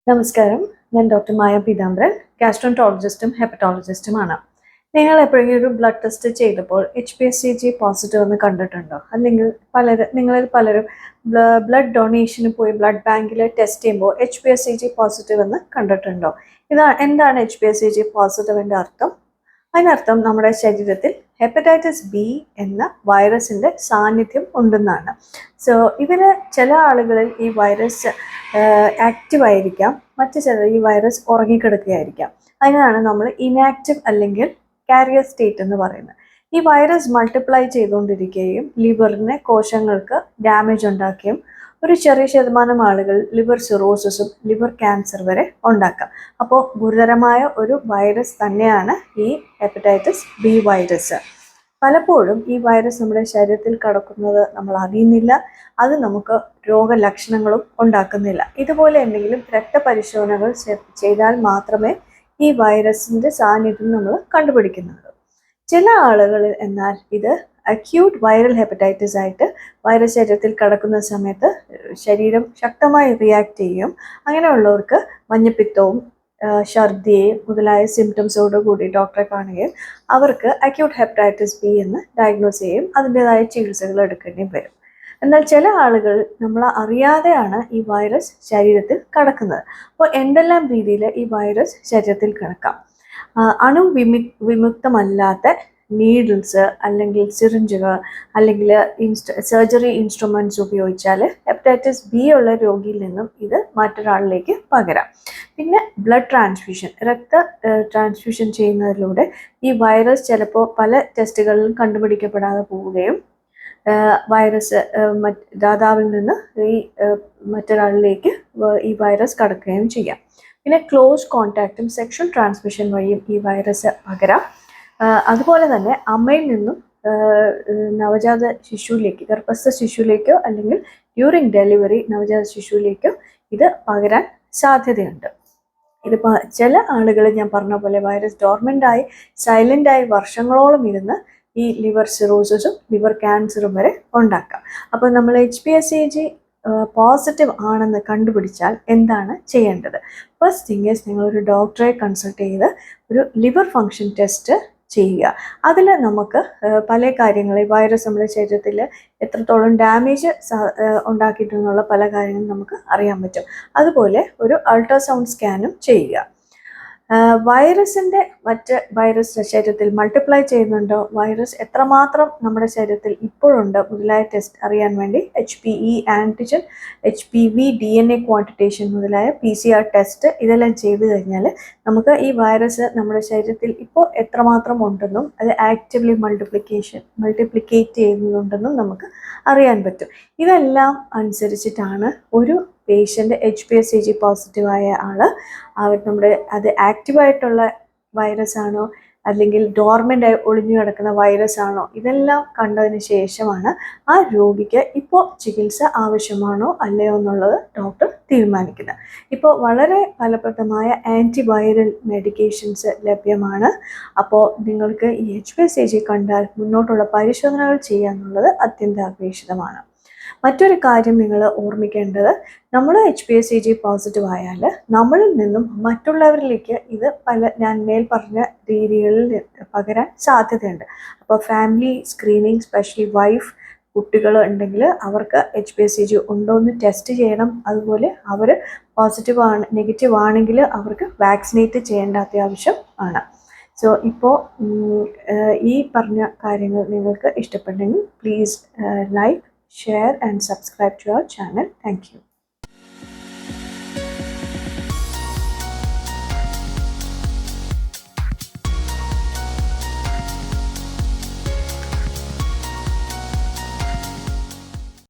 നമസ്കാരം. ഞാൻ ഡോക്ടർ മായ പീതാംബരൻ, ഗാസ്ട്രോൻട്രോളജിസ്റ്റും ഹെപ്പറ്റോളജിസ്റ്റുമാണ്. നിങ്ങൾ എപ്പോഴെങ്കിലും ഒരു ബ്ലഡ് ടെസ്റ്റ് ചെയ്തപ്പോൾ HbA1c പോസിറ്റീവ് എന്ന് കണ്ടിട്ടുണ്ടോ? അല്ലെങ്കിൽ നിങ്ങളിൽ പലരും ബ്ലഡ് ഡൊണേഷന് പോയി ബ്ലഡ് ബാങ്കിൽ ടെസ്റ്റ് ചെയ്യുമ്പോൾ HbA1c പോസിറ്റീവ് എന്ന് കണ്ടിട്ടുണ്ടോ? എന്താണ് HbA1c പോസിറ്റീവിൻ്റെ അർത്ഥം? അതിനർത്ഥം നമ്മുടെ ശരീരത്തിൽ ഹെപ്പറ്റൈറ്റിസ് ബി എന്ന വൈറസിൻ്റെ സാന്നിധ്യം ഉണ്ടെന്നാണ്. സോ ഇതിൽ ചില ആളുകളിൽ ഈ വൈറസ് ആക്റ്റീവ് ആയിരിക്കാം, മറ്റു ചിലർ ഈ വൈറസ് ഉറങ്ങിക്കിടക്കുകയായിരിക്കാം. അതിനാണ് നമ്മൾ ഇനാക്റ്റീവ് അല്ലെങ്കിൽ കാരിയർ സ്റ്റേറ്റ് എന്ന് പറയുന്നത്. ഈ വൈറസ് മൾട്ടിപ്ലൈ ചെയ്തുകൊണ്ടിരിക്കുകയും ലിവറിനെ കോശങ്ങൾക്ക് ഡാമേജ് ഉണ്ടാക്കുകയും ഒരു ചെറിയ ശതമാനം ആളുകൾ ലിവർ സിറോസിസും ലിവർ ക്യാൻസർ വരെ ഉണ്ടാക്കാം. അപ്പോൾ ഗുരുതരമായ ഒരു വൈറസ് തന്നെയാണ് ഈ ഹെപ്പറ്റൈറ്റിസ് ബി വൈറസ്. പലപ്പോഴും ഈ വൈറസ് നമ്മുടെ ശരീരത്തിൽ കടക്കുന്നത് നമ്മൾ അറിയുന്നില്ല, അത് നമുക്ക് രോഗലക്ഷണങ്ങളും ഉണ്ടാക്കുന്നില്ല. ഇതുപോലെ എന്തെങ്കിലും രക്തപരിശോധനകൾ ചെയ്താൽ മാത്രമേ ഈ വൈറസിൻ്റെ സാന്നിധ്യം നമ്മൾ കണ്ടുപിടിക്കുന്നുള്ളൂ. ചില ആളുകളിൽ എന്നാൽ ഇത് അക്യൂട്ട് വൈറൽ ഹെപ്പറ്റൈറ്റിസ് ആയിട്ട് വൈറസ് ശരീരത്തിൽ കടക്കുന്ന സമയത്ത് ശരീരം ശക്തമായി റിയാക്ട് ചെയ്യും. അങ്ങനെയുള്ളവർക്ക് മഞ്ഞപ്പിത്തവും ഛർദിയും മുതലായ സിംറ്റംസോട് കൂടി ഡോക്ടറെ കാണുകയും അവർക്ക് അക്യൂട്ട് ഹെപ്പറ്റൈറ്റിസ് ബി എന്ന് ഡയഗ്നോസ് ചെയ്യും. അതിൻ്റെതായ ചികിത്സകൾ എടുക്കേണ്ടിയും വരും. എന്നാൽ ചില ആളുകൾ നമ്മൾ അറിയാതെയാണ് ഈ വൈറസ് ശരീരത്തിൽ കടക്കുന്നത്. അപ്പോൾ എന്തെല്ലാം രീതിയിൽ ഈ വൈറസ് ശരീരത്തിൽ കിടക്കാം? വിമുക്തമല്ലാത്ത നീഡിൽസ് അല്ലെങ്കിൽ സിറിഞ്ചുകൾ അല്ലെങ്കിൽ സർജറി ഇൻസ്ട്രുമെൻറ്റ്സ് ഉപയോഗിച്ചാൽ ഹെപ്പറ്റൈറ്റിസ് ബി ഉള്ള രോഗിയിൽ നിന്നും ഇത് മറ്റൊരാളിലേക്ക് പകരാം. പിന്നെ ബ്ലഡ് ട്രാൻസ്ഫ്യൂഷൻ, ട്രാൻസ്ഫ്യൂഷൻ ചെയ്യുന്നതിലൂടെ ഈ വൈറസ് ചിലപ്പോൾ പല ടെസ്റ്റുകളിലും കണ്ടുപിടിക്കപ്പെടാതെ പോവുകയും വൈറസ് ദാതാവിൽ നിന്ന് ഈ മറ്റൊരാളിലേക്ക് ഈ വൈറസ് കടക്കുകയും ചെയ്യാം. പിന്നെ ക്ലോസ് കോൺടാക്റ്റും സെക്ഷൽ ട്രാൻസ്മിഷൻ വഴിയും ഈ വൈറസ് പകരാം. അതുപോലെ തന്നെ അമ്മയിൽ നിന്നും നവജാത ശിശുവിലേക്ക്, ഗർഭസ്ഥ ശിശുവിലേക്കോ അല്ലെങ്കിൽ ഡ്യൂറിങ് ഡെലിവറി നവജാത ശിശുവിലേക്കോ ഇത് പകരാൻ സാധ്യതയുണ്ട്. ഇതിപ്പോൾ ചില ആളുകൾ ഞാൻ പറഞ്ഞ പോലെ വൈറസ് ഡോർമെൻ്റായി സൈലൻ്റായി വർഷങ്ങളോളം ഇരുന്ന് ഈ ലിവർ സിറോസിസും ലിവർ ക്യാൻസറും വരെ ഉണ്ടാക്കാം. അപ്പോൾ നമ്മൾ HbA1c പോസിറ്റീവ് ആണെന്ന് കണ്ടുപിടിച്ചാൽ എന്താണ് ചെയ്യേണ്ടത്? ഫസ്റ്റ് തിങ് ഈസ് നിങ്ങളൊരു ഡോക്ടറെ കൺസൾട്ട് ചെയ്ത് ഒരു ലിവർ ഫങ്ഷൻ ടെസ്റ്റ് ചെയ്യുക. അതിൽ നമുക്ക് പല കാര്യങ്ങൾ, വൈറസ് നമ്മുടെ ശരീരത്തിൽ എത്രത്തോളം ഡാമേജ് ഉണ്ടാക്കിയിട്ടുള്ള പല കാര്യങ്ങളും നമുക്ക് അറിയാൻ പറ്റും. അതുപോലെ ഒരു അൾട്രാസൗണ്ട് സ്കാനും ചെയ്യുക. വൈറസിൻ്റെ വൈറസ് ശരീരത്തിൽ മൾട്ടിപ്ലൈ ചെയ്യുന്നുണ്ടോ, വൈറസ് എത്രമാത്രം നമ്മുടെ ശരീരത്തിൽ ഇപ്പോഴുണ്ട് മുതലായ ടെസ്റ്റ് അറിയാൻ വേണ്ടി HPE ആൻറ്റിജൻ, HPV DNA ക്വാണ്ടിറ്റേഷൻ മുതലായ PCR ടെസ്റ്റ് ഇതെല്ലാം ചെയ്തു കഴിഞ്ഞാൽ നമുക്ക് ഈ വൈറസ് നമ്മുടെ ശരീരത്തിൽ ഇപ്പോൾ എത്രമാത്രം ഉണ്ടെന്നും അത് ആക്റ്റീവ്ലി മൾട്ടിപ്ലിക്കേറ്റ് ചെയ്യുന്നുണ്ടെന്നും നമുക്ക് അറിയാൻ പറ്റും. ഇതെല്ലാം അനുസരിച്ചിട്ടാണ് ഒരു പേഷ്യൻ്റ് HbA1c പോസിറ്റീവായ അത് ആക്റ്റീവായിട്ടുള്ള വൈറസ് ആണോ അല്ലെങ്കിൽ ഡോർമെൻ്റായി ഒളിഞ്ഞു കിടക്കുന്ന വൈറസ് ആണോ, ഇതെല്ലാം കണ്ടതിന് ശേഷമാണ് ആ രോഗിക്ക് ഇപ്പോൾ ചികിത്സ ആവശ്യമാണോ അല്ലയോ എന്നുള്ളത് ഡോക്ടർ തീരുമാനിക്കുന്നത്. ഇപ്പോൾ വളരെ ഫലപ്രദമായ ആൻറ്റിവൈറൽ മെഡിക്കേഷൻസ് ലഭ്യമാണ്. അപ്പോൾ നിങ്ങൾക്ക് ഈ HbA1c കണ്ടാൽ മുന്നോട്ടുള്ള പരിശോധനകൾ ചെയ്യാന്നുള്ളത് അത്യന്താപേക്ഷിതമാണ്. മറ്റൊരു കാര്യം നിങ്ങൾ ഓർമ്മിക്കേണ്ടത്, നമ്മൾ HbA1c പോസിറ്റീവ് ആയാൽ നമ്മളിൽ നിന്നും മറ്റുള്ളവരിലേക്ക് ഇത് ഞാൻ മേൽ പറഞ്ഞ രീതികളിൽ പകരാൻ സാധ്യതയുണ്ട്. അപ്പോൾ ഫാമിലി സ്ക്രീനിങ്, സ്പെഷ്യലി വൈഫ്, കുട്ടികൾ ഉണ്ടെങ്കിൽ അവർക്ക് HbA1c ഉണ്ടോ എന്ന് ടെസ്റ്റ് ചെയ്യണം. അതുപോലെ അവർ നെഗറ്റീവ് ആണെങ്കിൽ അവർക്ക് വാക്സിനേറ്റ് ചെയ്യേണ്ട അത്യാവശ്യം ആണ്. സോ ഇപ്പോൾ ഈ പറഞ്ഞ കാര്യങ്ങൾ നിങ്ങൾക്ക് ഇഷ്ടപ്പെട്ടെങ്കിൽ please like, share and subscribe to our channel. Thank you.